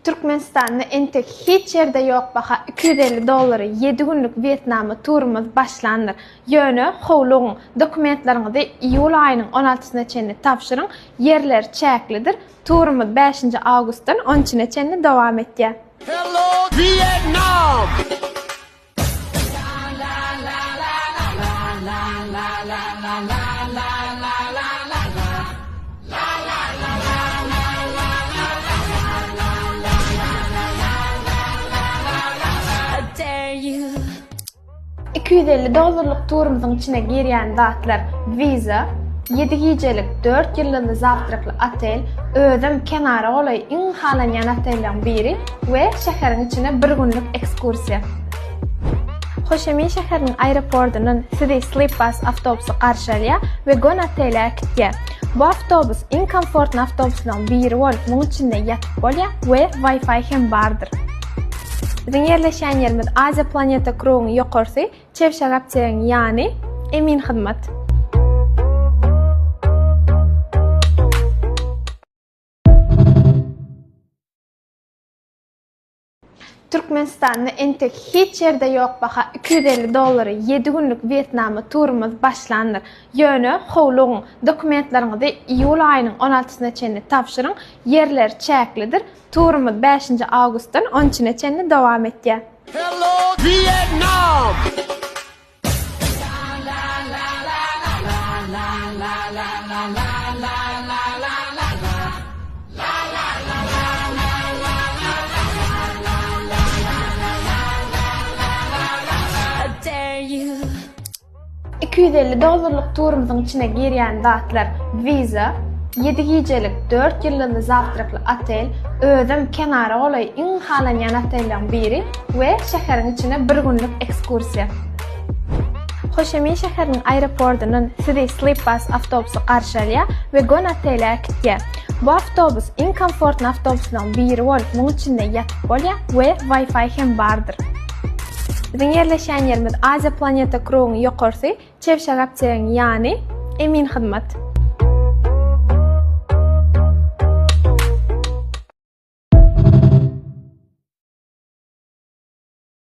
Türkmenistan'da entek hiç yerde yok baha $250 7 günlük Vietnam'a turumuz başlanır. Yönü, hovluğun, dokumentlarınızı iyul ayının 16'sına çenli tapşırın. Yerler çeklidir. Turumuz 5. Ağustos'tan 13'üne çenli devam ediyor. Hello, Vietnam! $250 turumuzun içine girýän zatlar viza, 7 gecelik 4 yıllık zawtrakly otel, özüm kenara olay iň halanýan otellerden biri we şäherin içine 1 günlük ekskursiýa. Hoşemin şäheriniň aeroportundan sizi Sleepbus avtobusy garşalýar we Gon otele gitýär. Bu avtobus iň komfortly avtobuslardan biri bolup, muň içinde ýatyp bolýar we Wi-Fi hem bardyr. Bizin yerleşen yerimiz Asia Planeta Krugyň ýokarsy Çevşagapçyň ýany Emin Hyzmat. Türkmenistan'da entek hiç yerde yok baha $250 7 günlük Vietnam'a turumuz başlanır. Yönü, hovluğun, dokumentlarınızı iyul ayının 16'sına çenli tapşırın. Yerler çeklidir. Turumuz 5. Ağustos'tan 13'üne çenli devam ediyor. Hello, Vietnam! $250 turumuzun içine girýän zatlar viza, 7 gecelik 4 yıllık zawtrakly otel, özüm kenara olay iň halanýan otellerden biri we şäherin içine 1 günlük ekskursiýa. Hoşemin şäheriniň aeroportundan sizi Sleepbus avtobusy garşalýar we Gon otele gitýär. Bu avtobus iň komfortly avtobuslardan biri bolup, muň içinde ýatyp bolýar we Wi-Fi hem bardyr. Bizin yerleşen yerimiz Asia Planeta Krugyň ýokarsy Çevşagapçyň ýany Emin Hyzmat.